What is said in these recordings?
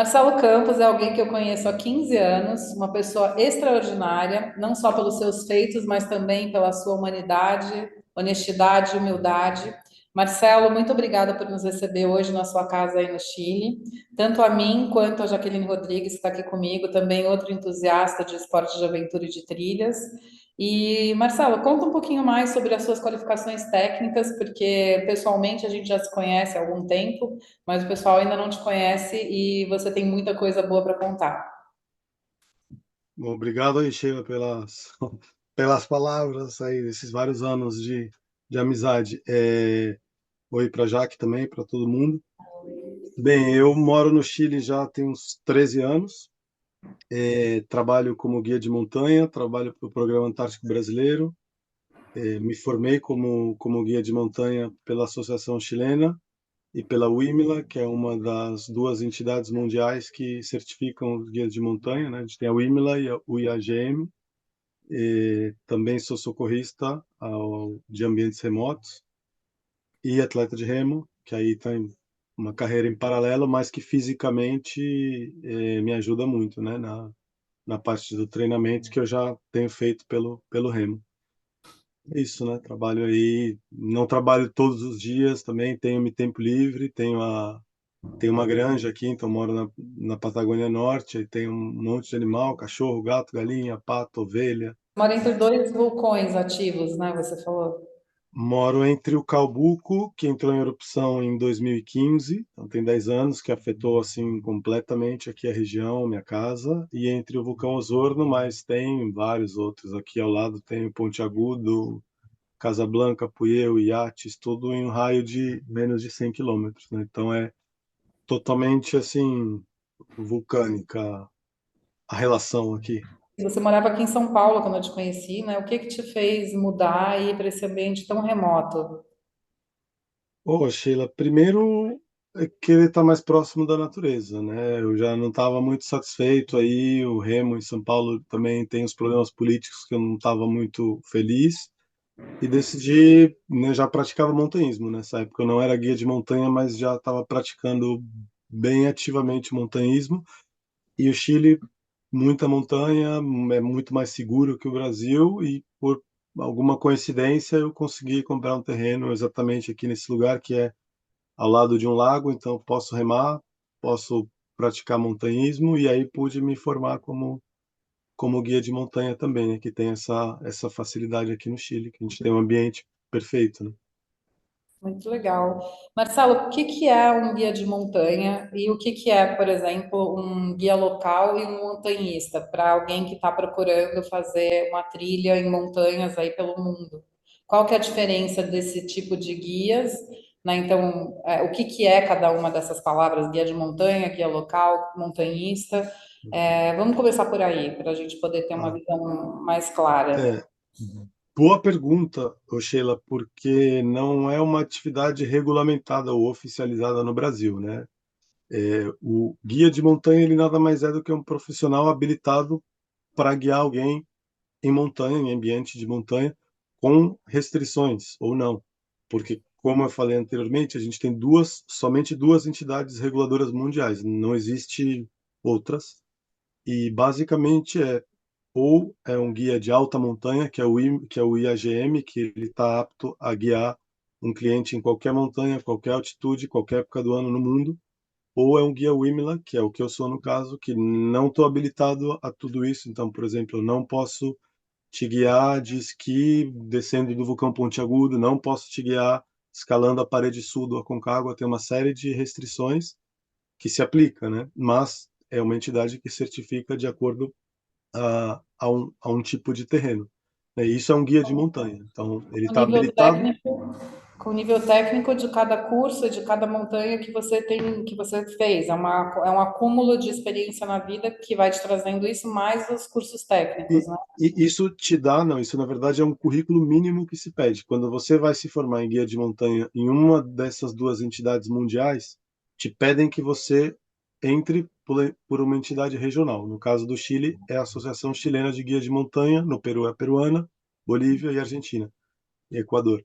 Marcelo Campos é alguém que eu conheço há 15 anos, uma pessoa extraordinária, não só pelos seus feitos, mas também pela sua humanidade, honestidade e humildade. Marcelo, muito obrigada por nos receber hoje na sua casa aí no Chile. Tanto a mim quanto a Jaqueline Rodrigues, que está aqui comigo, também outro entusiasta de esporte de aventura e de trilhas. E, Marcelo, conta um pouquinho mais sobre as suas qualificações técnicas, porque pessoalmente a gente já se conhece há algum tempo, mas o pessoal ainda não te conhece e você tem muita coisa boa para contar. Bom, obrigado aí, Sheila, pelas palavras aí, desses vários anos de amizade. Oi para Jaque também, para todo mundo. Bem, eu moro no Chile já tem uns 13 anos. Trabalho como guia de montanha, trabalho para o Programa Antártico Brasileiro. Me formei como guia de montanha pela Associação Chilena e pela WIMLA, que é uma das duas entidades mundiais que certificam os guias de montanha, né? A gente tem a WIMLA e o IAGM. Também sou socorrista de ambientes remotos e atleta de remo, que aí tem uma carreira em paralelo, mas que fisicamente me ajuda muito, né, na parte do treinamento que eu já tenho feito pelo remo. É isso, né? Trabalho aí, não trabalho todos os dias também, tenho meu tempo livre, tenho uma granja aqui, então moro na Patagônia Norte, e tem um monte de animal, cachorro, gato, galinha, pato, ovelha. Mora entre dois vulcões ativos, né? Você falou. Moro entre o Calbuco, que entrou em erupção em 2015, então tem 10 anos, que afetou assim completamente aqui a região, minha casa, e entre o vulcão Osorno, mas tem vários outros. Aqui ao lado tem o Ponte Agudo, Casablanca, Puyehue, Iates, tudo em um raio de menos de 100 quilômetros, né? Então é totalmente assim vulcânica a relação aqui. Você morava aqui em São Paulo quando eu te conheci, né? O que que te fez mudar e ir para esse ambiente tão remoto? Ô, Sheila, primeiro é querer estar mais próximo da natureza, né? Eu já não estava muito satisfeito aí, o Remo em São Paulo também tem os problemas políticos que eu não estava muito feliz e decidi, né, já praticava montanhismo nessa época. Eu não era guia de montanha, mas já estava praticando bem ativamente montanhismo. E o Chile, muita montanha, é muito mais seguro que o Brasil e por alguma coincidência eu consegui comprar um terreno exatamente aqui nesse lugar que é ao lado de um lago, então posso remar, posso praticar montanhismo e aí pude me formar como guia de montanha também, né, que tem essa facilidade aqui no Chile, que a gente tem um ambiente perfeito, né? Muito legal. Marcelo, o que que é um guia de montanha e o que que é, por exemplo, um guia local e um montanhista para alguém que está procurando fazer uma trilha em montanhas aí pelo mundo? Qual que é a diferença desse tipo de guias, né? Então, o que que é cada uma dessas palavras? Guia de montanha, guia local, montanhista. Vamos começar por aí, para a gente poder ter uma Ah, visão mais clara. é, boa pergunta, ô Sheila, porque não é uma atividade regulamentada ou oficializada no Brasil, né? O guia de montanha, ele nada mais é do que um profissional habilitado para guiar alguém em montanha, em ambiente de montanha, com restrições ou não. Porque, como eu falei anteriormente, a gente tem somente duas entidades reguladoras mundiais, não existe outras. E basicamente ou é um guia de alta montanha, que é o IAGM, que ele está apto a guiar um cliente em qualquer montanha, qualquer altitude, qualquer época do ano no mundo, ou é um guia WIMLA, que é o que eu sou no caso, que não estou habilitado a tudo isso. Então, por exemplo, eu não posso te guiar de esqui descendo do vulcão Ponte Agudo, não posso te guiar escalando a parede sul do Aconcagua, tem uma série de restrições que se aplica, né? Mas é uma entidade que certifica de acordo a um tipo de terreno. E isso é um guia de montanha. Então, ele O está nível habilitado. técnico com o nível técnico de cada curso, de cada montanha que você tem, que você fez. É um acúmulo de experiência na vida que vai te trazendo isso, mais os cursos técnicos, E, né? e isso te dá, não, isso na verdade é um currículo mínimo que se pede. Quando você vai se formar em guia de montanha em uma dessas duas entidades mundiais, te pedem que você entre por uma entidade regional. No caso do Chile, é a Associação Chilena de Guia de Montanha, no Peru é a peruana, Bolívia e Argentina, e Equador.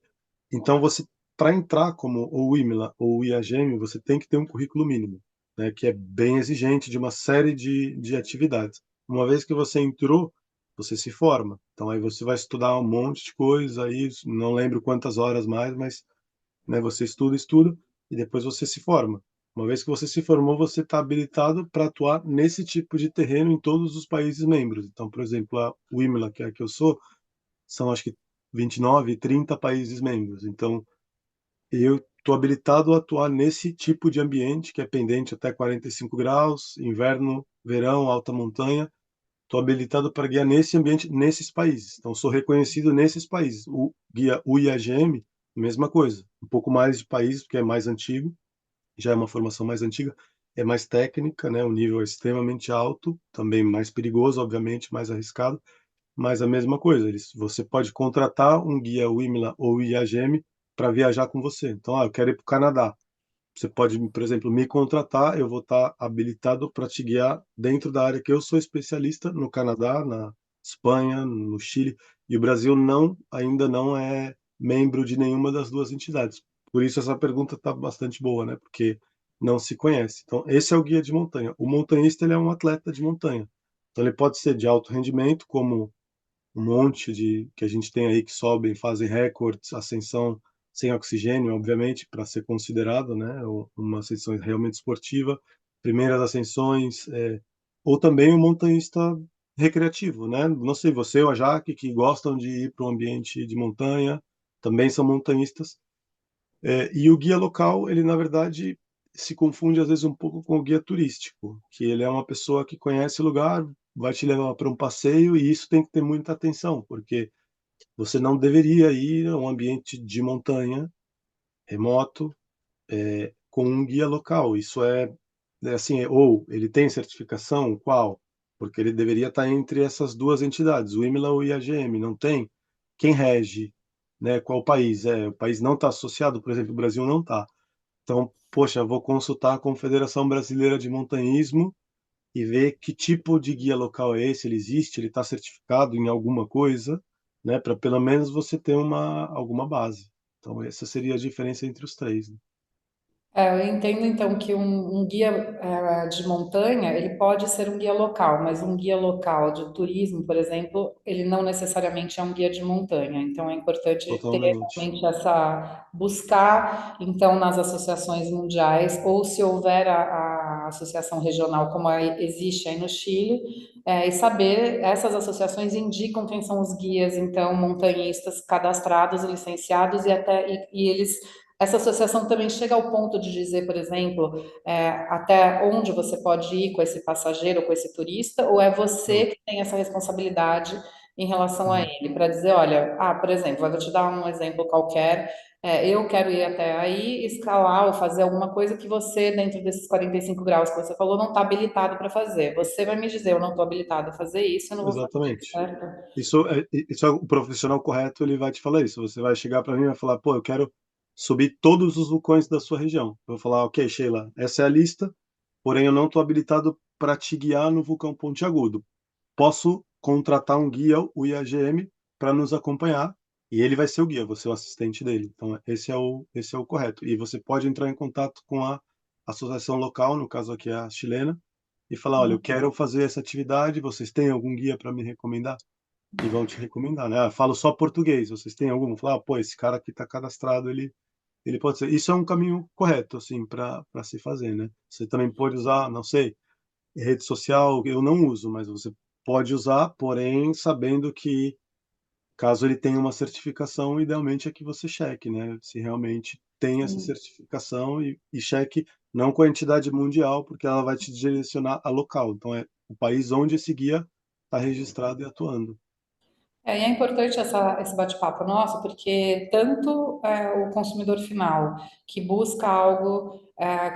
Então você, para entrar como ou IMLA ou IAGM, você tem que ter um currículo mínimo. né, que é bem exigente de uma série de atividades. Uma vez que você entrou, você se forma. Então aí você vai estudar um monte de coisa, aí não lembro quantas horas mais, mas, né, você estuda, estuda e depois você se forma. Uma vez que você se formou, você está habilitado para atuar nesse tipo de terreno em todos os países membros. Então, por exemplo, a WIMLA, que é a que eu sou, são acho que 29, 30 países membros. Então, eu estou habilitado a atuar nesse tipo de ambiente, que é pendente até 45 graus, inverno, verão, alta montanha. Estou habilitado para guiar nesse ambiente, nesses países. Então, sou reconhecido nesses países. O guia UIAGM, mesma coisa. Um pouco mais de países, porque é mais antigo, já é uma formação mais antiga, é mais técnica, né? O nível é extremamente alto, também mais perigoso, obviamente, mais arriscado, mas a mesma coisa. Você pode contratar um guia WIMLA ou IAGM para viajar com você. Então, eu quero ir para o Canadá. Você pode, por exemplo, me contratar, eu vou estar habilitado para te guiar dentro da área que eu sou especialista no Canadá, na Espanha, no Chile, e o Brasil ainda não é membro de nenhuma das duas entidades. Por isso essa pergunta está bastante boa, né? Porque não se conhece. Então, esse é o guia de montanha. O montanhista, ele é um atleta de montanha. Então, ele pode ser de alto rendimento, como um monte de que a gente tem aí que sobem, fazem recordes, ascensão sem oxigênio, obviamente, para ser considerado, né, uma ascensão realmente esportiva, primeiras ascensões, ou também um montanhista recreativo, né? Não sei, você ou a Jaque, que gostam de ir para um ambiente de montanha, também são montanhistas, e o guia local, ele na verdade se confunde às vezes um pouco com o guia turístico, que ele é uma pessoa que conhece o lugar, vai te levar para um passeio e isso tem que ter muita atenção, porque você não deveria ir a um ambiente de montanha remoto com um guia local. Isso é assim, ou ele tem certificação, qual? Porque ele deveria estar entre essas duas entidades, o IMLA ou o IAGM, não tem? Quem rege, né? Qual país? O país não está associado, por exemplo, o Brasil não está. Então, poxa, vou consultar a Confederação Brasileira de Montanhismo e ver que tipo de guia local é esse, ele existe, ele está certificado em alguma coisa, né, para pelo menos você ter alguma base. Então, essa seria a diferença entre os três, né? Eu entendo então que um guia de montanha, ele pode ser um guia local, mas um guia local de turismo, por exemplo, ele não necessariamente é um guia de montanha. Então é importante ter Totalmente. realmente essa buscar então nas associações mundiais ou se houver a associação regional como existe aí no Chile, e saber essas associações indicam quem são os guias então montanhistas cadastrados, licenciados e até e eles essa associação também chega ao ponto de dizer, por exemplo, até onde você pode ir com esse passageiro, com esse turista, ou é você Não. que tem essa responsabilidade em relação a Uhum. ele, para dizer, olha, por exemplo, eu vou te dar um exemplo qualquer, eu quero ir até aí, escalar ou fazer alguma coisa que você, dentro desses 45 graus que você falou, não está habilitado para fazer. Você vai me dizer, eu não estou habilitado a fazer isso, eu não vou fazer, Exatamente. certo? Isso é o profissional correto, ele vai te falar isso. Você vai chegar para mim e vai falar, pô, eu quero subir todos os vulcões da sua região. Eu vou falar, ok, Sheila, essa é a lista, porém eu não estou habilitado para te guiar no vulcão Ponte Agudo. Posso contratar um guia, o IAGM, para nos acompanhar, e ele vai ser o guia, você é o assistente dele. Então, esse é o correto. E você pode entrar em contato com a associação local, no caso aqui é a chilena, e falar, olha, eu quero fazer essa atividade, vocês têm algum guia para me recomendar? E vão te recomendar, né? Falo só português, vocês têm algum? Falar, pô, esse cara que está cadastrado, ele pode ser. Isso é um caminho correto, assim, para se fazer, né? Você também pode usar, não sei, rede social, eu não uso, mas você pode usar, porém sabendo que caso ele tenha uma certificação, idealmente é que você cheque, né? Se realmente tem essa Sim. certificação e cheque não com a entidade mundial, porque ela vai te direcionar a local. Então é o país onde esse guia está registrado e atuando. E é importante esse bate-papo nosso, porque tanto o consumidor final que busca algo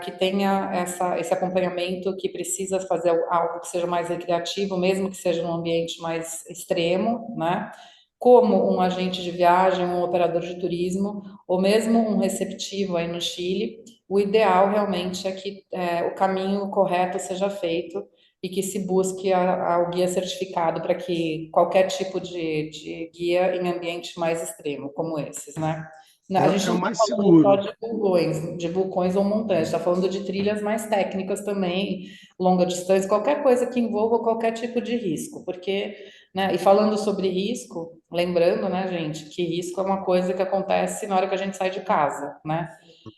que tenha esse acompanhamento, que precisa fazer algo que seja mais recreativo, mesmo que seja num ambiente mais extremo, né? Como um agente de viagem, um operador de turismo, ou mesmo um receptivo aí no Chile, o ideal realmente é que o caminho correto seja feito e que se busque o guia certificado para que qualquer tipo de guia em ambiente mais extremo, como esses, né? A gente É não o está mais falando só seguro. de vulcões ou montanhas, está falando de trilhas mais técnicas também, longa distância, qualquer coisa que envolva qualquer tipo de risco, porque, né, e falando sobre risco, lembrando, né, gente, que risco é uma coisa que acontece na hora que a gente sai de casa, né?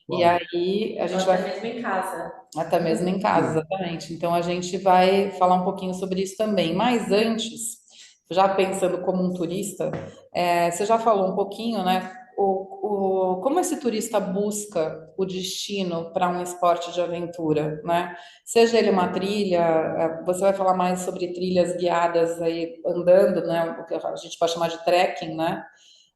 E Claro. aí a gente Até vai mesmo em casa. até mesmo em casa, Sim. exatamente. Então a gente vai falar um pouquinho sobre isso também. Mas antes, já pensando como um turista, você já falou um pouquinho, né? Como esse turista busca o destino para um esporte de aventura, né? Seja ele uma trilha, você vai falar mais sobre trilhas guiadas aí andando, né? O que a gente pode chamar de trekking, né?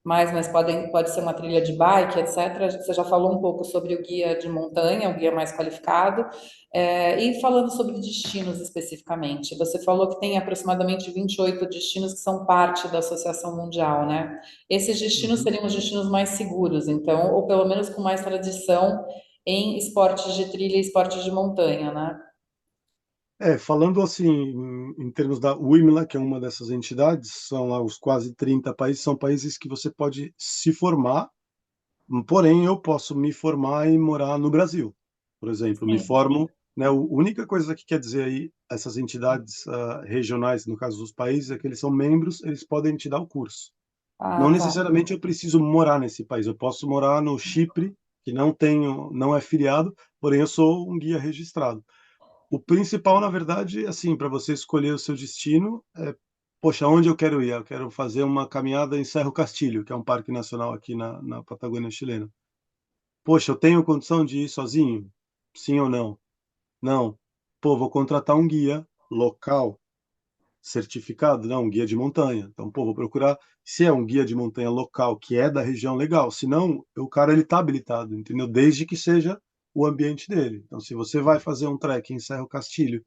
Mas pode ser uma trilha de bike, etc. Você já falou um pouco sobre o guia de montanha, o guia mais qualificado, e falando sobre destinos especificamente. Você falou que tem aproximadamente 28 destinos que são parte da Associação Mundial, né? Esses destinos Uhum. seriam os destinos mais seguros, então, ou pelo menos com mais tradição em esportes de trilha e esportes de montanha, né? Falando assim, em termos da UIMLA, que é uma dessas entidades, são lá os quase 30 países, são países que você pode se formar, porém eu posso me formar e morar no Brasil, por exemplo, me Sim. formo, né, a única coisa que quer dizer aí, essas entidades regionais, no caso dos países, é que eles são membros, eles podem te dar o curso. Não Ah, tá. necessariamente eu preciso morar nesse país, eu posso morar no Chipre, que não é filiado, porém eu sou um guia registrado. O principal, na verdade, assim, para você escolher o seu destino, poxa, onde eu quero ir? Eu quero fazer uma caminhada em Cerro Castilho, que é um parque nacional aqui na Patagônia chilena. Poxa, eu tenho condição de ir sozinho? Sim ou não? Não. Pô, vou contratar um guia local, certificado, não, um guia de montanha. Então, pô, vou procurar se é um guia de montanha local que é da região legal. Se não, o cara ele tá habilitado, entendeu? Desde que seja o ambiente dele. Então, se você vai fazer um trek em Cerro Castilho,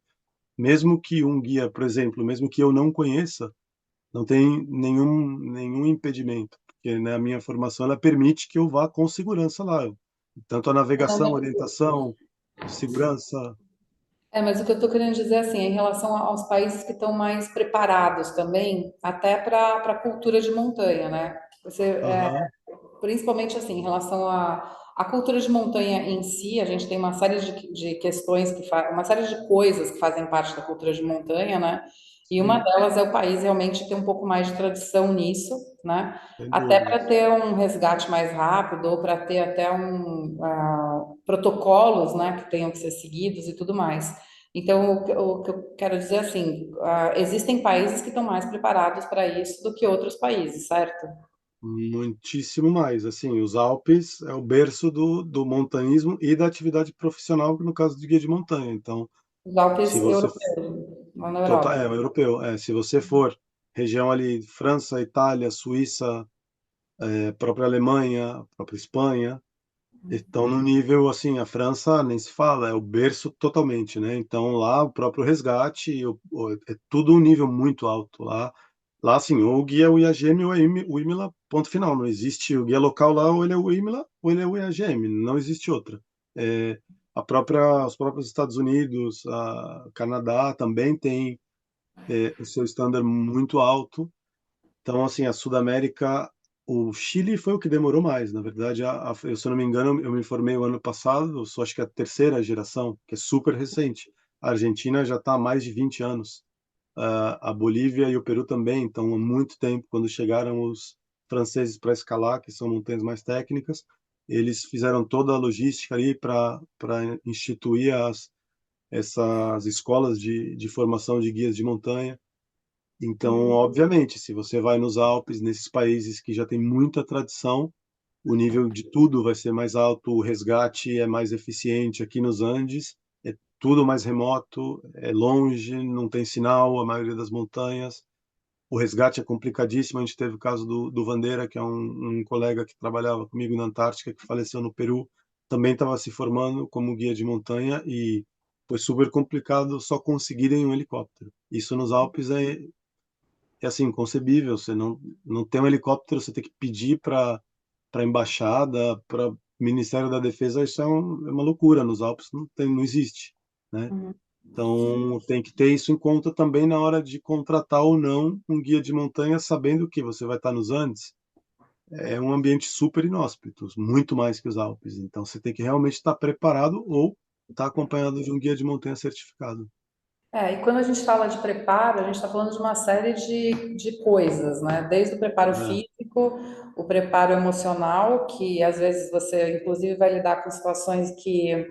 mesmo que um guia, por exemplo, mesmo que eu não conheça, não tem nenhum impedimento, porque, né, a minha formação ela permite que eu vá com segurança lá. Tanto a navegação, orientação, segurança. Mas o que eu estou querendo dizer assim, é em relação aos países que estão mais preparados também, até para a cultura de montanha, né? Aham, Principalmente assim, em relação à cultura de montanha em si, a gente tem uma série de questões uma série de coisas que fazem parte da cultura de montanha, né? E uma sim, delas é o país realmente ter um pouco mais de tradição nisso, né? sem Até dúvida. para ter um resgate mais rápido, ou para ter até protocolos, né, que tenham que ser seguidos e tudo mais. Então, o que eu quero dizer assim, existem países que estão mais preparados para isso do que outros países, certo? Muitíssimo mais. Assim, os Alpes é o berço do montanhismo e da atividade profissional, no caso de guia de montanha. Então, Os se Alpes você europeus, lá na total, Europa. é europeu, se você for região ali França, Itália, Suíça, própria Alemanha, própria Espanha, estão no nível, assim, a França nem se fala, é o berço totalmente, né? Então lá o próprio resgate, é tudo um nível muito alto lá. Lá, assim, ou o guia é o IAGM ou é o IMLA, ponto final. Não existe o guia local lá, ou ele é o IMLA ou ele é o IAGM, não existe outra. É, os próprios Estados Unidos, Canadá também tem o seu standard muito alto. Então, assim, a Sudamérica, o Chile foi o que demorou mais. Na verdade, se eu não me engano, eu me formei o ano passado, eu sou acho que a terceira geração, que é super recente. A Argentina já está há mais de 20 anos. A Bolívia e o Peru também estão há muito tempo. Quando chegaram os franceses para escalar, que são montanhas mais técnicas, eles fizeram toda a logística ali para instituir essas escolas de formação de guias de montanha. Então, obviamente, se você vai nos Alpes, nesses países que já têm muita tradição, o nível de tudo vai ser mais alto, o resgate é mais eficiente. Aqui nos Andes, é tudo mais remoto, é longe, não tem sinal, a maioria das montanhas. O resgate é complicadíssimo. A gente teve o caso do Vandeira, que é um colega que trabalhava comigo na Antártica, que faleceu no Peru, também estava se formando como guia de montanha e foi super complicado só conseguirem um helicóptero. Isso nos Alpes é assim, inconcebível. Você não tem um helicóptero, você tem que pedir para a embaixada, para o Ministério da Defesa. Isso é uma loucura. Nos Alpes não existe, né? Uhum. Então tem que ter isso em conta também na hora de contratar ou não um guia de montanha, sabendo que você vai estar nos Andes. é um ambiente super inóspito, muito mais que os Alpes. Então você tem que realmente estar preparado ou estar acompanhado de um guia de montanha certificado. É, e quando a gente fala de preparo, a gente está falando de uma série de coisas, né? Desde o preparo É, físico, o preparo emocional, que às vezes você, inclusive, vai lidar com situações que.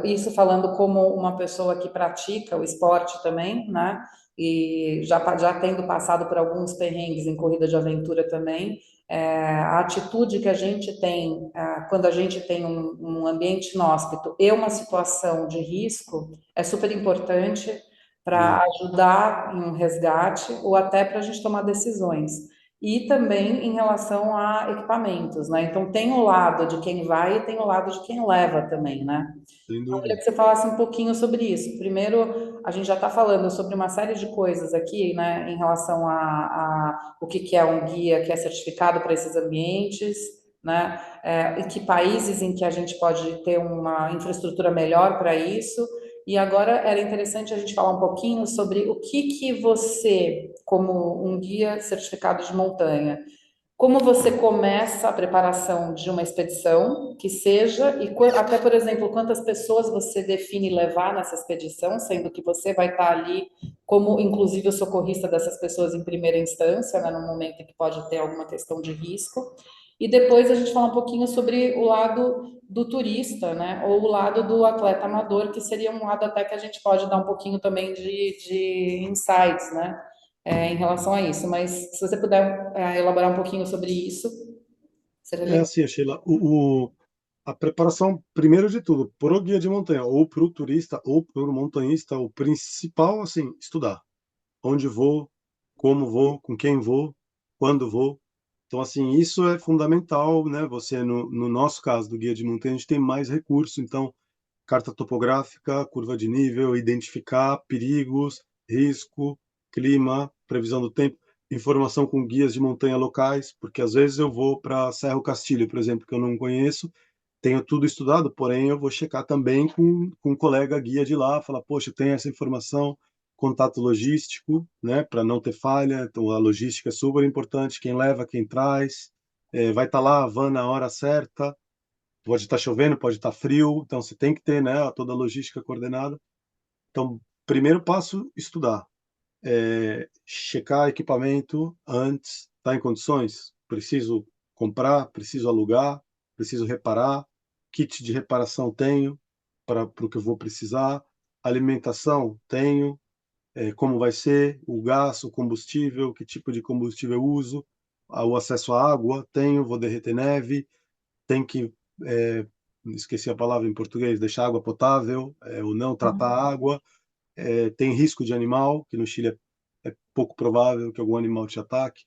Isso falando como uma pessoa que pratica o esporte também, né? E já tendo passado por alguns perrengues em corrida de aventura também, a atitude que a gente tem quando a gente tem um ambiente inóspito e uma situação de risco é super importante é, para ajudar em um resgate ou até para a gente tomar decisões. E também em relação a equipamentos, né? Então tem o lado de quem vai e tem o lado de quem leva também, né? sem Eu queria dúvida. que você falasse um pouquinho sobre isso. Primeiro, a gente já está falando sobre uma série de coisas aqui, né, em relação a o que é um guia que é certificado para esses ambientes, né, e que países em que a gente pode ter uma infraestrutura melhor para isso. E agora era interessante a gente falar um pouquinho sobre o que você, como um guia certificado de montanha, como você começa a preparação de uma expedição que seja, e até, por exemplo, quantas pessoas você define levar nessa expedição, sendo que você vai estar ali como, inclusive, o socorrista dessas pessoas em primeira instância, né, no momento em que pode ter alguma questão de risco. E depois a gente fala um pouquinho sobre o lado do turista, né, ou o lado do atleta amador, que seria um lado até que a gente pode dar um pouquinho também de insights, né, em relação a isso. Mas se você puder elaborar um pouquinho sobre isso, seria É legal. assim, Sheila, a preparação, primeiro de tudo, pro guia de montanha, ou pro turista, ou pro montanhista, o principal, assim, estudar. Onde vou, como vou, com quem vou, quando vou. Então, assim, isso é fundamental, né? Você, no nosso caso do guia de montanha, a gente tem mais recursos, então, carta topográfica, curva de nível, identificar perigos, risco, clima, previsão do tempo, informação com guias de montanha locais, porque às vezes eu vou para Serra Castilho, por exemplo, que eu não conheço, tenho tudo estudado, porém eu vou checar também com um colega guia de lá, falar, poxa, tem essa informação, contato logístico, né, para não ter falha, então a logística é super importante, quem leva, quem traz, vai estar lá a van na hora certa, pode estar chovendo, pode estar frio, então você tem que ter, né, toda a logística coordenada. Então, primeiro passo, estudar. Checar equipamento antes, está em condições? Preciso comprar, preciso alugar, preciso reparar, kit de reparação tenho para o que eu vou precisar, alimentação tenho, como vai ser, o gás, o combustível, que tipo de combustível eu uso, o acesso à água tenho, vou derreter neve, tem que, é, esqueci a palavra em português, deixar água potável, ou não tratar a água, tem risco de animal, que no Chile é pouco provável que algum animal te ataque,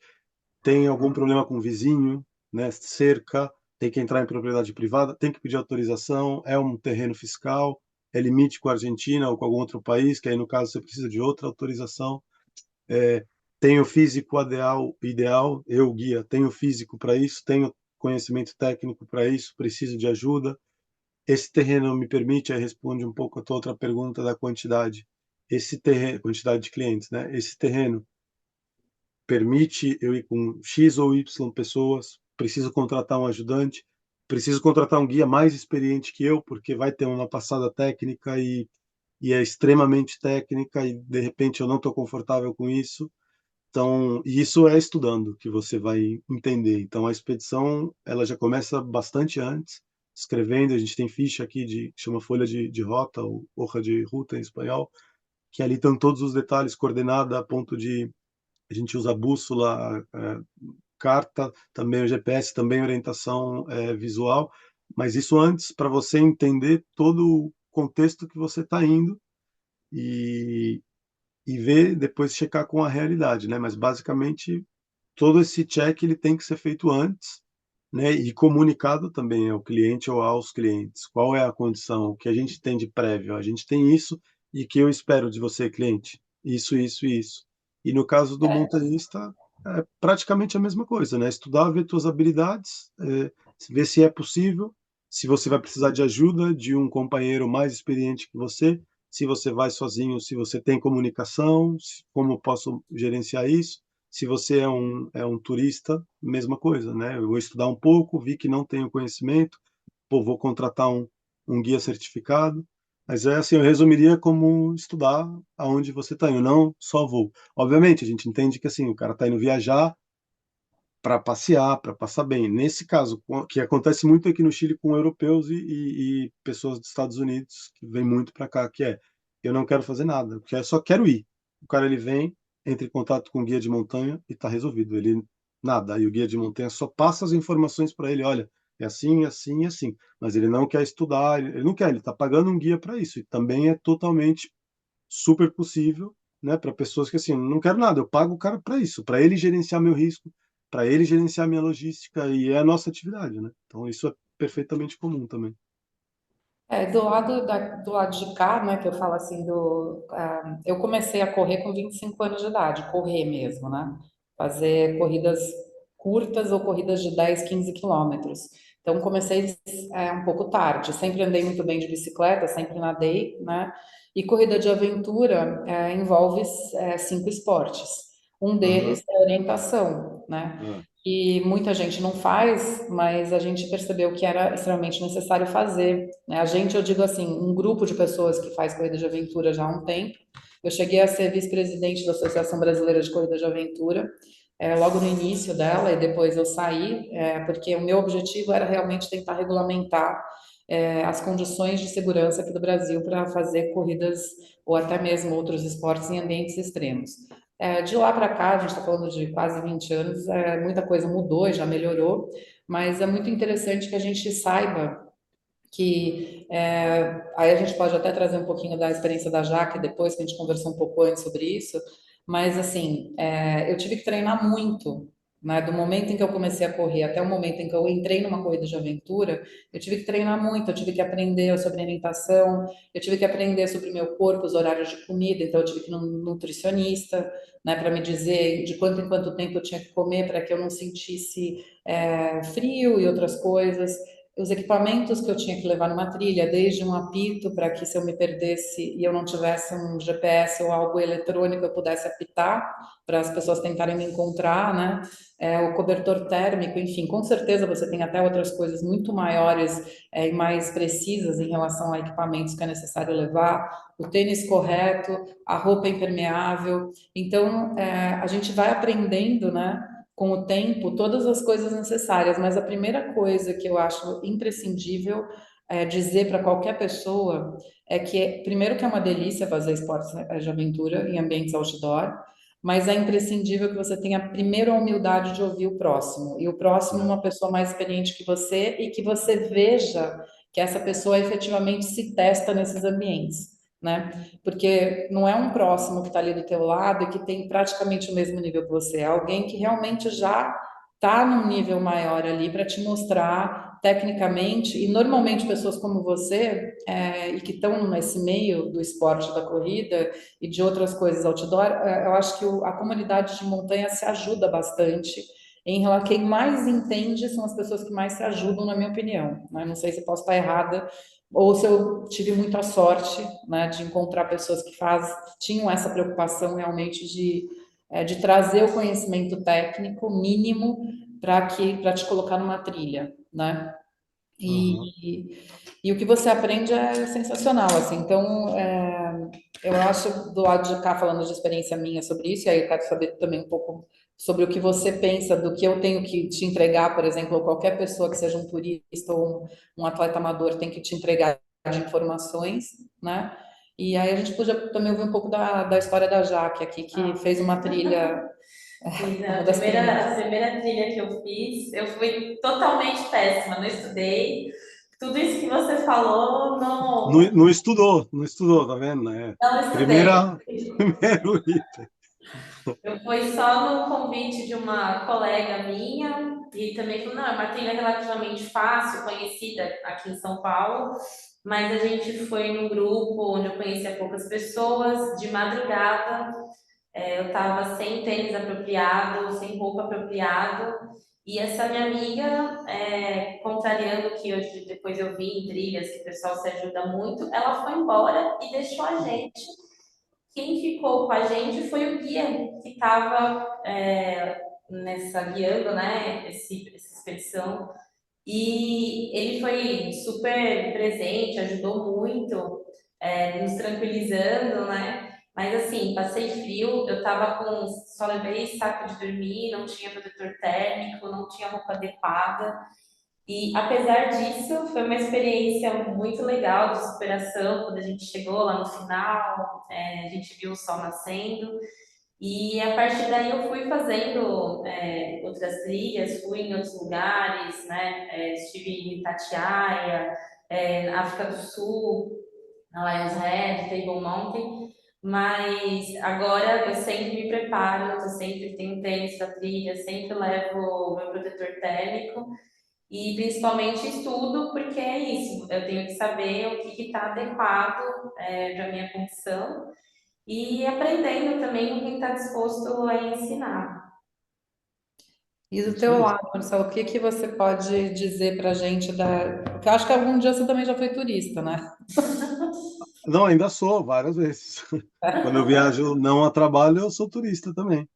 tem algum problema com o vizinho, né, cerca, tem que entrar em propriedade privada, tem que pedir autorização, é um terreno fiscal, é limite com a Argentina ou com algum outro país, que aí no caso você precisa de outra autorização. É, tenho físico ideal, eu guia, tenho físico para isso, tenho conhecimento técnico para isso, preciso de ajuda. Esse terreno me permite, aí responde um pouco a tua outra pergunta da quantidade. Esse terreno, quantidade de clientes, né? Esse terreno permite eu ir com X ou Y pessoas, preciso contratar um ajudante, preciso contratar um guia mais experiente que eu, porque vai ter uma passada técnica e é extremamente técnica e de repente eu não estou confortável com isso. Então, e isso é estudando que você vai entender. Então, a expedição, ela já começa bastante antes, escrevendo. A gente tem ficha aqui que chama folha de rota, ou hoja de ruta em espanhol, que ali estão todos os detalhes, coordenada a ponto de. A gente usa bússola, carta, também o GPS, também orientação visual. Mas isso antes, para você entender todo o contexto que você está indo e, e ver, depois checar com a realidade, né? Mas basicamente todo esse check ele tem que ser feito antes, né? E comunicado também ao cliente ou aos clientes. Qual é a condição? O que a gente tem de prévio? A gente tem isso e que eu espero de você, cliente. Isso, isso e isso. E no caso do montanhista, é praticamente a mesma coisa, né? Estudar, ver suas habilidades, ver se é possível, se você vai precisar de ajuda de um companheiro mais experiente que você, se você vai sozinho, se você tem comunicação, como posso gerenciar isso, Se você é um turista, mesma coisa, né? Eu vou estudar um pouco, vi que não tenho conhecimento, pô, vou contratar um guia certificado. Mas é assim, eu resumiria como estudar aonde você está indo, não só vou. Obviamente, a gente entende que assim, o cara está indo viajar para passear, para passar bem. Nesse caso, que acontece muito aqui no Chile com europeus e pessoas dos Estados Unidos que vêm muito para cá, que é, eu não quero fazer nada, eu só quero ir. O cara ele vem, entra em contato com o guia de montanha e está resolvido. Ele nada, aí o guia de montanha só passa as informações para ele, olha, é assim, assim, assim. Mas ele não quer estudar, ele não quer, ele está pagando um guia para isso. E também é totalmente super possível, né, para pessoas que assim, não quero nada, eu pago o cara para isso, para ele gerenciar meu risco, para ele gerenciar minha logística e é a nossa atividade, né? Então isso é perfeitamente comum também. Do lado de cá, né, que eu falo assim, eu comecei a correr com 25 anos de idade, correr mesmo, né? Fazer corridas curtas ou corridas de 10, 15 quilômetros. Então, comecei um pouco tarde. Sempre andei muito bem de bicicleta, sempre nadei, né? E corrida de aventura envolve 5 esportes. Um Aham, deles é orientação, né? é, E muita gente não faz, mas a gente percebeu que era extremamente necessário fazer, né? A gente, eu digo assim, um grupo de pessoas que faz corrida de aventura já há um tempo. Eu cheguei a ser vice-presidente da Associação Brasileira de Corrida de Aventura, logo no início dela, e depois eu saí, porque o meu objetivo era realmente tentar regulamentar as condições de segurança aqui do Brasil para fazer corridas ou até mesmo outros esportes em ambientes extremos. De lá para cá, a gente está falando de quase 20 anos, muita coisa mudou, já melhorou, mas é muito interessante que a gente saiba que aí a gente pode até trazer um pouquinho da experiência da Jaque depois, que a gente conversou um pouco antes sobre isso, mas assim, eu tive que treinar muito, né? Do momento em que eu comecei a correr até o momento em que eu entrei numa corrida de aventura, eu tive que treinar muito, eu tive que aprender sobre alimentação, eu tive que aprender sobre o meu corpo, os horários de comida, então eu tive que ir num nutricionista, né, para me dizer de quanto em quanto tempo eu tinha que comer para que eu não sentisse frio e outras coisas, os equipamentos que eu tinha que levar numa trilha, desde um apito para que se eu me perdesse e eu não tivesse um GPS ou algo eletrônico eu pudesse apitar para as pessoas tentarem me encontrar, né? O cobertor térmico, enfim, com certeza você tem até outras coisas muito maiores e mais precisas em relação a equipamentos que é necessário levar, o tênis correto, a roupa impermeável. Então, a gente vai aprendendo, né? Com o tempo todas as coisas necessárias, mas a primeira coisa que eu acho imprescindível dizer para qualquer pessoa é que, primeiro, que é uma delícia fazer esportes de aventura em ambientes outdoor, mas é imprescindível que você tenha primeiro a humildade de ouvir o próximo, e o próximo é, uma pessoa mais experiente que você, e que você veja que essa pessoa efetivamente se testa nesses ambientes, né? Porque não é um próximo que está ali do teu lado e que tem praticamente o mesmo nível que você, é alguém que realmente já está num nível maior ali para te mostrar tecnicamente, e normalmente pessoas como você, e que estão nesse meio do esporte da corrida e de outras coisas outdoor, eu acho que a comunidade de montanha se ajuda bastante. Quem mais entende são as pessoas que mais se ajudam, na minha opinião, né? Não sei se eu posso estar errada, ou se eu tive muita sorte, né, de encontrar pessoas que tinham essa preocupação realmente de trazer o conhecimento técnico mínimo para te colocar numa trilha, né? aham, E o que você aprende é sensacional, assim. Então, eu acho, do lado de cá, falando de experiência minha sobre isso, e aí eu quero saber também um pouco sobre o que você pensa do que eu tenho que te entregar, por exemplo, ou qualquer pessoa que seja um turista ou um atleta amador tem que te entregar de informações, né? E aí a gente podia também ouvir um pouco da história da Jaque aqui, que fez uma trilha, Fiz uma a das primeira, a primeiras. primeira trilha que eu fiz, eu fui totalmente péssima, não estudei. Tudo isso que você falou, não, não, não estudou, tá vendo? É, não estudei. primeira, primeiro item. Eu fui só no convite de uma colega minha e também falou, não, é uma trilha relativamente fácil, conhecida aqui em São Paulo, mas a gente foi num grupo onde eu conhecia poucas pessoas, de madrugada. Eu estava sem tênis apropriado, sem roupa apropriado, e essa minha amiga, contrariando o que hoje depois eu vi em trilhas, que o pessoal se ajuda muito, ela foi embora e deixou a gente, quem ficou com a gente foi o guia que estava nessa guiando, né, essa expedição. E ele foi super presente, ajudou muito, nos tranquilizando, né? Mas assim, passei frio, eu tava com, só levei saco de dormir, não tinha protetor térmico, não tinha roupa adequada. E apesar disso, foi uma experiência muito legal de superação, quando a gente chegou lá no final, a gente viu o sol nascendo. E a partir daí eu fui fazendo outras trilhas, fui em outros lugares, né? Estive em Itatiaia, na África do Sul, na Lions Head, Table Mountain, mas agora eu sempre me preparo, eu sempre tenho tênis para trilha, sempre levo o meu protetor térmico e principalmente estudo, porque é isso, eu tenho que saber o que está adequado para a minha condição e aprendendo também com quem está disposto a ensinar. E do Isso teu aí. lado, Marcelo, o que que você pode dizer para a gente da... Porque eu acho que algum dia você também já foi turista, né? Não, ainda sou, várias vezes. Quando eu viajo não a trabalho, eu sou turista também.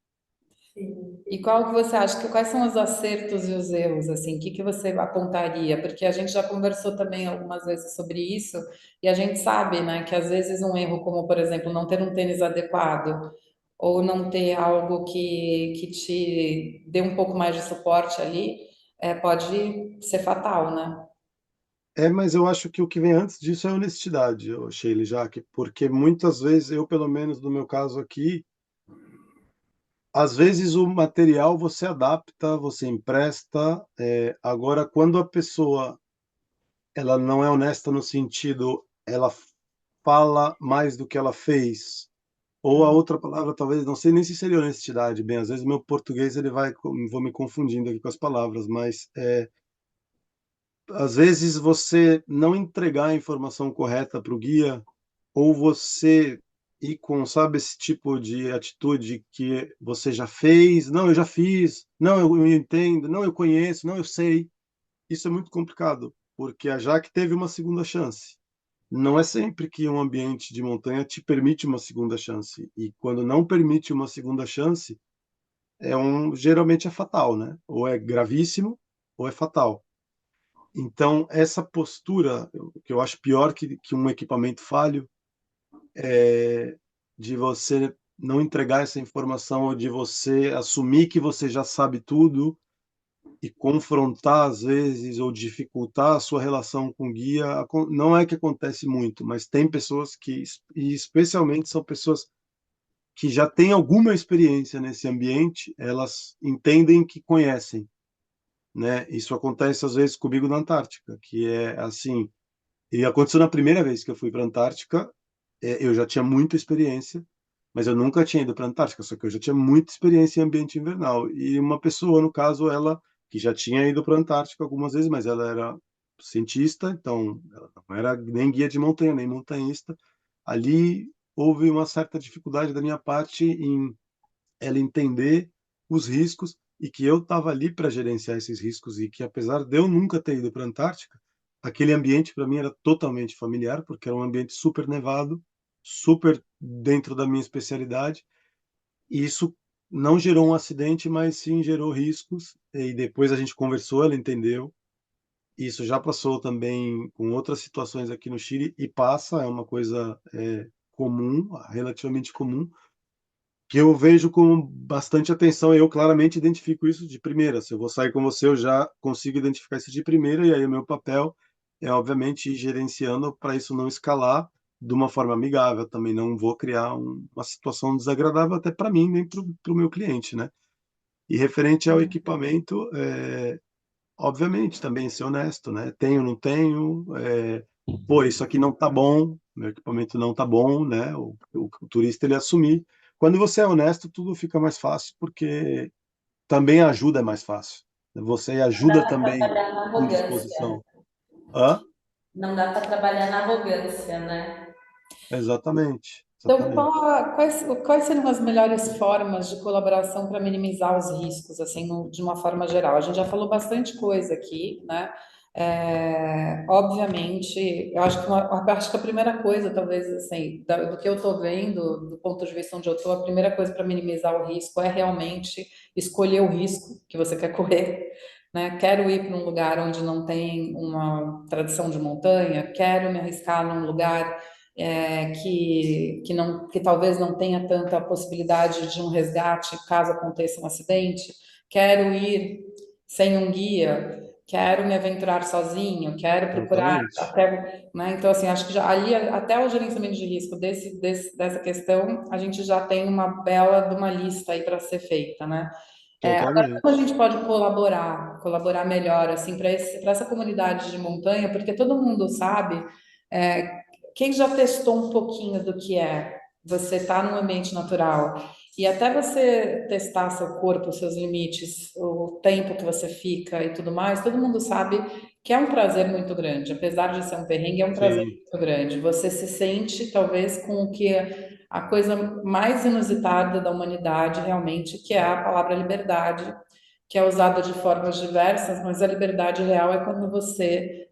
Sim. E qual que você acha que quais são os acertos e os erros, assim? O que que você apontaria? Porque a gente já conversou também algumas vezes sobre isso e a gente sabe, né, que às vezes um erro como, por exemplo, não ter um tênis adequado ou não ter algo que te dê um pouco mais de suporte ali, pode ser fatal, né? É, mas eu acho que o que vem antes disso é a honestidade, ô Sheila, Jaque, porque muitas vezes, eu pelo menos no meu caso aqui, às vezes o material você adapta, você empresta, agora quando a pessoa ela não é honesta no sentido, ela fala mais do que ela fez, ou a outra palavra talvez, não sei nem se seria honestidade, bem, às vezes meu português ele vai, vou me confundindo aqui com as palavras, mas às vezes você não entregar a informação correta para o guia, ou você ir com, sabe, esse tipo de atitude que você já fez, não, eu já fiz, não, eu entendo, não, eu conheço, não, eu sei. Isso é muito complicado, porque a Jaque teve uma segunda chance. Não é sempre que um ambiente de montanha te permite uma segunda chance. E quando não permite uma segunda chance, geralmente é fatal, né? Ou é gravíssimo, ou é fatal. Então, essa postura, que eu acho pior que um equipamento falho, é de você não entregar essa informação ou de você assumir que você já sabe tudo e confrontar, às vezes, ou dificultar a sua relação com o guia. Não é que acontece muito, mas tem pessoas que, e especialmente são pessoas que já têm alguma experiência nesse ambiente, elas entendem que conhecem, né? Isso acontece às vezes comigo na Antártica, que é assim, e aconteceu na primeira vez que eu fui para a Antártica, eu já tinha muita experiência, mas eu nunca tinha ido para a Antártica, só que eu já tinha muita experiência em ambiente invernal. E uma pessoa, no caso, ela que já tinha ido para a Antártica algumas vezes, mas ela era cientista, então ela não era nem guia de montanha, nem montanhista. Ali houve uma certa dificuldade da minha parte em ela entender os riscos e que eu estava ali para gerenciar esses riscos e que apesar de eu nunca ter ido para a Antártica, aquele ambiente para mim era totalmente familiar, porque era um ambiente super nevado, super dentro da minha especialidade, e isso não gerou um acidente, mas sim gerou riscos, e depois a gente conversou, ela entendeu. Isso já passou também com outras situações aqui no Chile e passa, é uma coisa comum, relativamente comum, que eu vejo com bastante atenção, e eu claramente identifico isso de primeira. Se eu vou sair com você, eu já consigo identificar isso de primeira, e aí o meu papel é, obviamente, ir gerenciando para isso não escalar de uma forma amigável. Também não vou criar uma situação desagradável até para mim, nem para o meu cliente, né? E referente ao equipamento, obviamente, também ser honesto, né? Tenho, não tenho, pô, isso aqui não tá bom, meu equipamento não tá bom, né? O turista ele assumir. Quando você é honesto, tudo fica mais fácil, porque também a ajuda é mais fácil. Você ajuda também Trabalhar na com arrogância. disposição. Hã? Não dá para trabalhar na arrogância, né? Exatamente, Então, exatamente. quais seriam as melhores formas de colaboração para minimizar os riscos, assim, de uma forma geral? A gente já falou bastante coisa aqui, né? Obviamente, eu acho que, acho que a primeira coisa, talvez, assim, do que eu estou vendo, do ponto de vista onde eu estou, a primeira coisa para minimizar o risco é realmente escolher o risco que você quer correr, né? Quero ir para um lugar onde não tem uma tradição de montanha, quero me arriscar num lugar que talvez não tenha tanta possibilidade de um resgate caso aconteça um acidente, quero ir sem um guia, quero me aventurar sozinho, quero procurar Exatamente. até, né? Então, assim, acho que já, ali até o gerenciamento de risco dessa questão, a gente já tem uma bela de uma lista aí para ser feita, né? Agora, como a Totalmente. gente pode colaborar melhor, assim, para essa comunidade de montanha, porque todo mundo sabe, é, quem já testou um pouquinho do que é você estar num ambiente natural e até você testar seu corpo, seus limites, o tempo que você fica e tudo mais, todo mundo sabe que é um prazer muito grande, apesar de ser um perrengue, é um prazer Sim, muito grande. Você se sente, talvez, com o que a coisa mais inusitada da humanidade, realmente, que é a palavra liberdade, que é usada de formas diversas, mas a liberdade real é quando você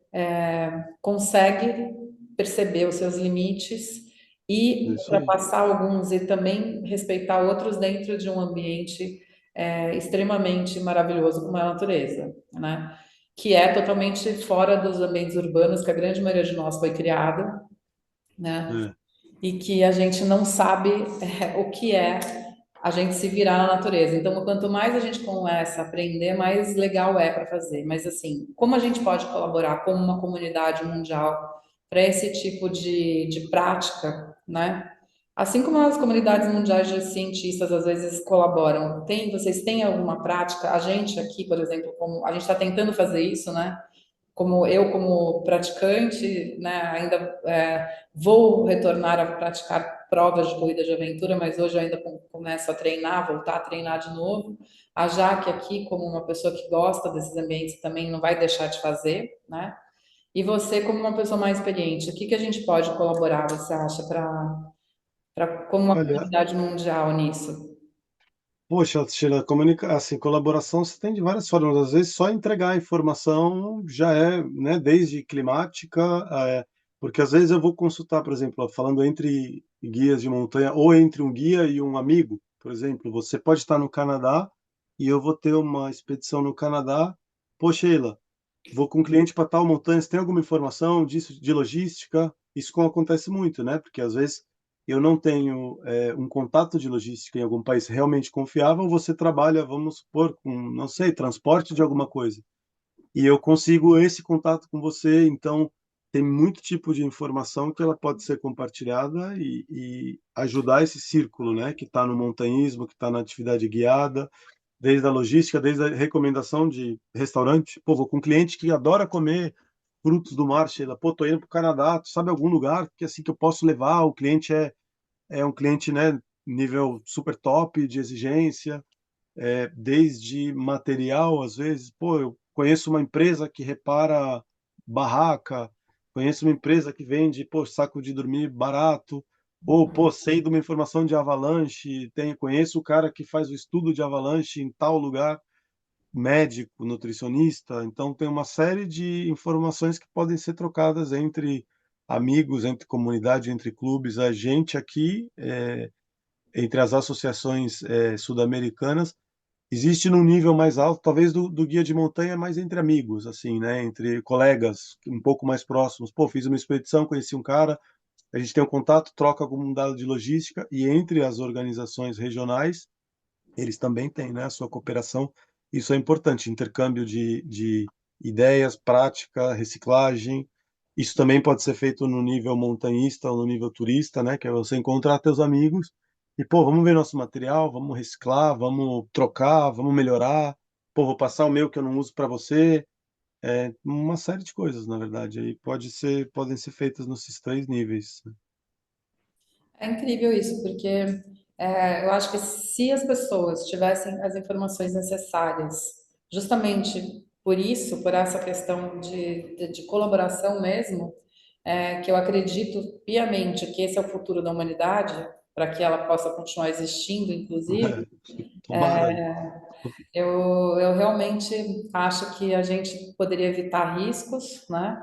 consegue perceber os seus limites é e isso aí. ultrapassar alguns e também respeitar outros dentro de um ambiente extremamente maravilhoso como é a natureza, né? Que é totalmente fora dos ambientes urbanos que a grande maioria de nós foi criada, né? É, E que a gente não sabe o que é a gente se virar na natureza. Então, quanto mais a gente começa a aprender, mais legal é para fazer. Mas, assim, como a gente pode colaborar como uma comunidade mundial para esse tipo de prática, né? Assim como as comunidades mundiais de cientistas às vezes colaboram, vocês têm alguma prática? A gente aqui, por exemplo, como a gente está tentando fazer isso, né? Como praticante, né, ainda vou retornar a praticar provas de corrida de aventura, mas hoje eu ainda começo a treinar, voltar a treinar de novo. A Jaque aqui, como uma pessoa que gosta desses ambientes, também não vai deixar de fazer, né? E você, como uma pessoa mais experiente, o que que a gente pode colaborar, você acha, como uma olha, comunidade mundial nisso? poxa, Sheila, assim, colaboração você tem de várias formas. Às vezes só entregar a informação já é, né, desde climática, porque às vezes eu vou consultar, por exemplo, falando entre guias de montanha ou entre um guia e um amigo, por exemplo, você pode estar no Canadá e eu vou ter uma expedição no Canadá. Pô, Sheila, vou com um cliente para tal montanha, você tem alguma informação disso, de logística? Isso acontece muito, né? Porque às vezes eu não tenho um contato de logística em algum país realmente confiável, você trabalha, vamos supor, com, não sei, transporte de alguma coisa. E eu consigo esse contato com você, então tem muito tipo de informação que ela pode ser compartilhada e ajudar esse círculo, né? Que está no montanhismo, que está na atividade guiada, desde a logística, desde a recomendação de restaurante. Pô, vou com um cliente que adora comer frutos do mar, Sheila. Pô, tô indo para o Canadá, tu sabe algum lugar que assim que eu posso levar? O cliente é um cliente, né, nível super top de exigência, desde material, às vezes, pô, eu conheço uma empresa que repara barraca, conheço uma empresa que vende, pô, saco de dormir barato, ou, pô, sei de uma informação de avalanche, conheço o cara que faz o estudo de avalanche em tal lugar, médico, nutricionista, então tem uma série de informações que podem ser trocadas entre amigos, entre comunidade, entre clubes. A gente aqui, entre as associações sul-americanas, existe num nível mais alto, talvez do guia de montanha, mas entre amigos, assim, né? Entre colegas um pouco mais próximos. Pô, fiz uma expedição, conheci um cara, a gente tem um contato, troca algum dado de logística, e entre as organizações regionais, eles também têm, né, a sua cooperação. Isso é importante, intercâmbio de ideias, prática, reciclagem. Isso também pode ser feito no nível montanhista ou no nível turista, né, que é você encontrar teus amigos e, pô, vamos ver nosso material, vamos reciclar, vamos trocar, vamos melhorar. Pô, vou passar o meu que eu não uso para você. Uma série de coisas, na verdade, aí podem ser feitas nesses três níveis, né? É incrível isso, porque eu acho que se as pessoas tivessem as informações necessárias, justamente por isso, por essa questão de colaboração mesmo, que eu acredito piamente que esse é o futuro da humanidade, para que ela possa continuar existindo, inclusive. Tomara. Eu realmente acho que a gente poderia evitar riscos, né?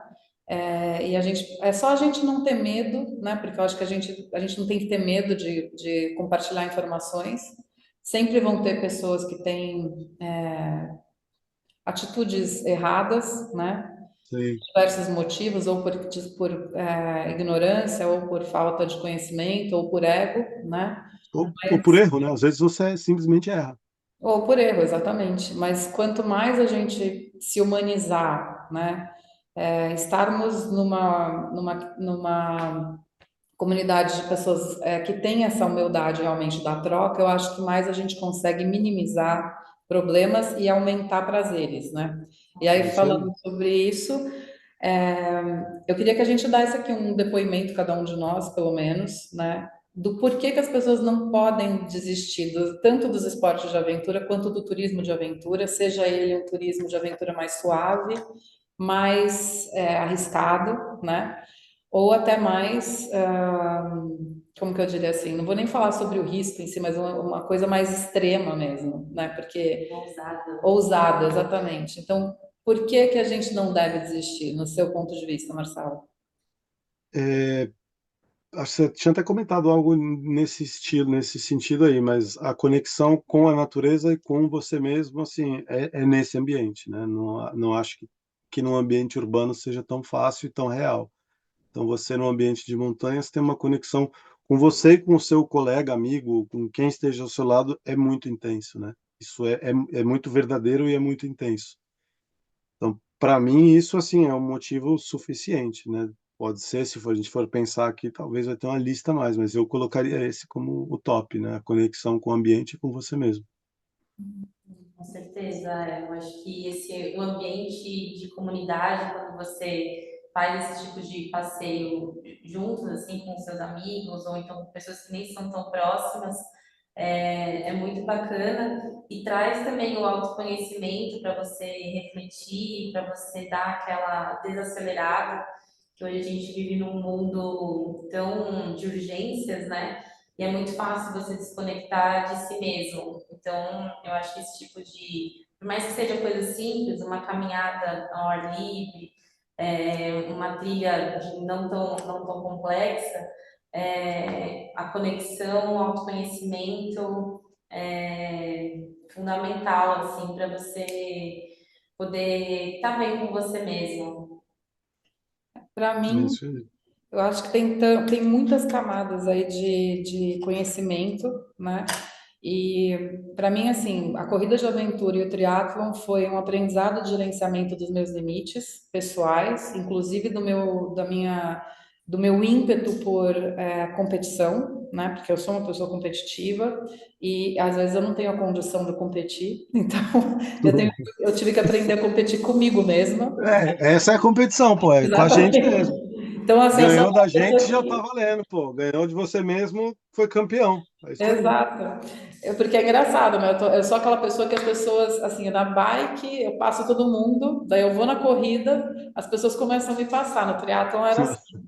E é só a gente não ter medo, né? Porque eu acho que a gente não tem que ter medo de compartilhar informações. Sempre vão ter pessoas que têm atitudes erradas, né? Sim. Diversos motivos, ou por ignorância, ou por falta de conhecimento, ou por ego, né? Ou por erro, né? Às vezes você simplesmente erra. Ou por erro, exatamente. Mas quanto mais a gente se humanizar, né? Estarmos numa comunidade de pessoas que tem essa humildade realmente da troca, eu acho que mais a gente consegue minimizar problemas e aumentar prazeres, né? E aí, É isso aí. falando sobre isso, eu queria que a gente desse aqui um depoimento, cada um de nós, pelo menos, né? Do porquê que as pessoas não podem desistir tanto dos esportes de aventura quanto do turismo de aventura, seja ele um turismo de aventura mais suave, mais arriscado, né? Ou até mais, como que eu diria assim, não vou nem falar sobre o risco em si, mas uma coisa mais extrema mesmo, né? Porque Ousada. ousada, exatamente. Então, por que que a gente não deve desistir, no seu ponto de vista, Marcelo? É, acho que você tinha até comentado algo nesse estilo, nesse sentido aí, mas a conexão com a natureza e com você mesmo, assim, é nesse ambiente, né? Não acho que num ambiente urbano seja tão fácil e tão real. Então, você no ambiente de montanhas tem uma conexão com você e com o seu colega, amigo, com quem esteja ao seu lado, é muito intenso, né? Isso é muito verdadeiro e é muito intenso. Então, para mim, isso assim é um motivo suficiente, né? Pode ser, a gente for pensar aqui, talvez vai ter uma lista a mais, mas eu colocaria esse como o top, né? A conexão com o ambiente e com você mesmo. Com certeza, eu acho que o ambiente de comunidade, quando você faz esse tipo de passeio juntos, assim, com seus amigos, ou então com pessoas que nem são tão próximas, é muito bacana e traz também o autoconhecimento para você refletir, para você dar aquela desacelerada, que hoje a gente vive num mundo tão de urgências, né? E é muito fácil você desconectar de si mesmo. Então, eu acho que esse tipo por mais que seja coisa simples, uma caminhada ao ar livre, uma trilha não tão complexa, a conexão, o autoconhecimento é fundamental, assim, para você poder estar bem com você mesmo. Para É mim, isso aí. eu acho que tem muitas camadas aí de conhecimento, né? E para mim, assim, a corrida de aventura e o triatlon foi um aprendizado de gerenciamento dos meus limites pessoais, inclusive do meu ímpeto por competição, né? Porque eu sou uma pessoa competitiva e às vezes eu não tenho a condição de competir, então eu tenho, eu tive que aprender a competir comigo mesma. Essa é a competição, pô, é com a gente Exatamente. mesmo. Então, assim, eu sou Ganhou da uma gente, pessoa já tá que valendo, pô. Ganhou de você mesmo, foi campeão. É isso aí. exato. Porque é engraçado, né? Eu sou aquela pessoa que as pessoas, assim, na bike, eu passo todo mundo, daí eu vou na corrida, as pessoas começam a me passar. No triatlon era assim.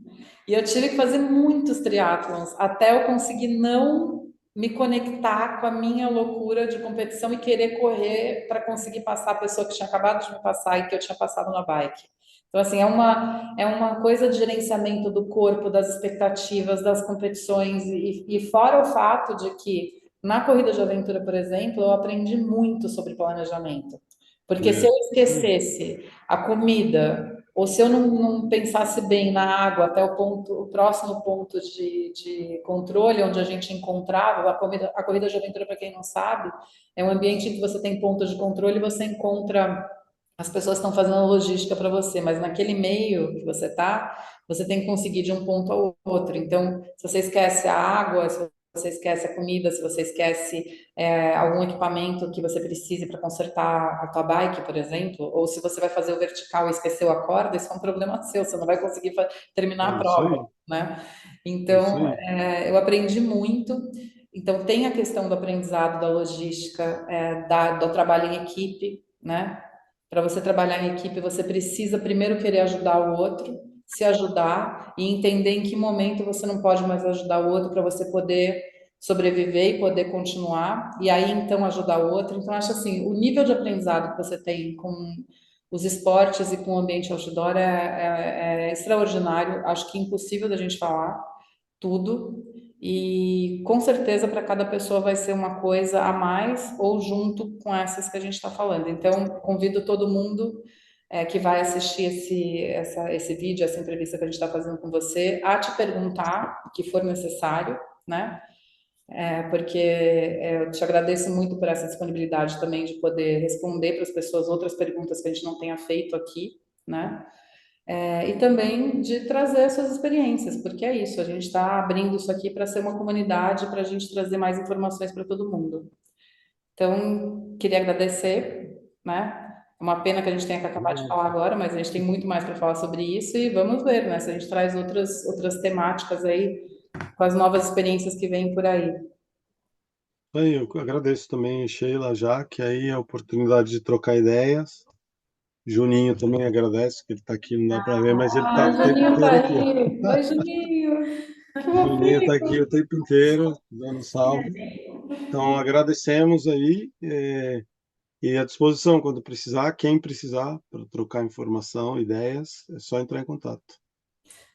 E eu tive que fazer muitos triatlons até eu conseguir não me conectar com a minha loucura de competição e querer correr para conseguir passar a pessoa que tinha acabado de me passar e que eu tinha passado na bike. Então, assim, é uma coisa de gerenciamento do corpo, das expectativas, das competições, e fora o fato de que na corrida de aventura, por exemplo, eu aprendi muito sobre planejamento. Porque se eu Isso aí. esquecesse a comida, ou se eu não pensasse bem na água até o próximo ponto de controle, onde a gente encontrava a corrida de aventura, para quem não sabe, é um ambiente em que você tem pontos de controle e você encontra as pessoas estão fazendo a logística para você, mas naquele meio que você está, você tem que conseguir de um ponto ao outro. Então, se você esquece a água, se você esquece a comida, se você esquece algum equipamento que você precise para consertar a tua bike, por exemplo, ou se você vai fazer o vertical e esqueceu a corda, isso é um problema seu, você não vai conseguir terminar É a isso prova, aí. né? É isso Então, aí. eu aprendi muito. Então, tem a questão do aprendizado, da logística, do trabalho em equipe, né? Para você trabalhar em equipe, você precisa primeiro querer ajudar o outro, se ajudar e entender em que momento você não pode mais ajudar o outro para você poder sobreviver e poder continuar, e aí então ajudar o outro. Então, acho assim, o nível de aprendizado que você tem com os esportes e com o ambiente outdoor é extraordinário, acho que é impossível da gente falar tudo, e com certeza para cada pessoa vai ser uma coisa a mais ou junto com essas que a gente está falando. Então, convido todo mundo que vai assistir esse vídeo, essa entrevista que a gente está fazendo com você, a te perguntar o que for necessário, né? Porque eu te agradeço muito por essa disponibilidade também de poder responder para as pessoas outras perguntas que a gente não tenha feito aqui, né? E também de trazer suas experiências, porque é isso, a gente está abrindo isso aqui para ser uma comunidade, para a gente trazer mais informações para todo mundo. Então, queria agradecer, né? É uma pena que a gente tenha que acabar de falar agora, mas a gente tem muito mais para falar sobre isso e vamos ver, né? Se a gente traz outras temáticas aí com as novas experiências que vêm por aí. Aí, eu agradeço também, Sheila, já que aí a oportunidade de trocar ideias. Juninho também agradece, que ele está aqui, não dá para ver, mas ele está Ah, o tempo Juninho tá inteiro aqui. aí. Oi, Juninho. Que Juninho está aqui fofinho. o tempo inteiro, dando salve. Então, agradecemos aí, e à disposição quando precisar, quem precisar, para trocar informação, ideias, é só entrar em contato.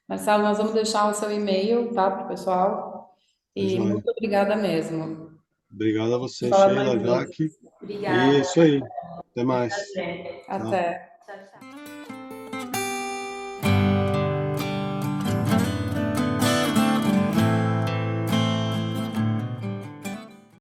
Marcelo, nós vamos deixar o seu e-mail, tá, para o pessoal. Tá E joia. muito obrigada mesmo. Obrigado a Vamos você, falar mais Sheila, vezes. Jaque. E é Obrigada, isso aí. Até mais. prazer. Tchau. Até.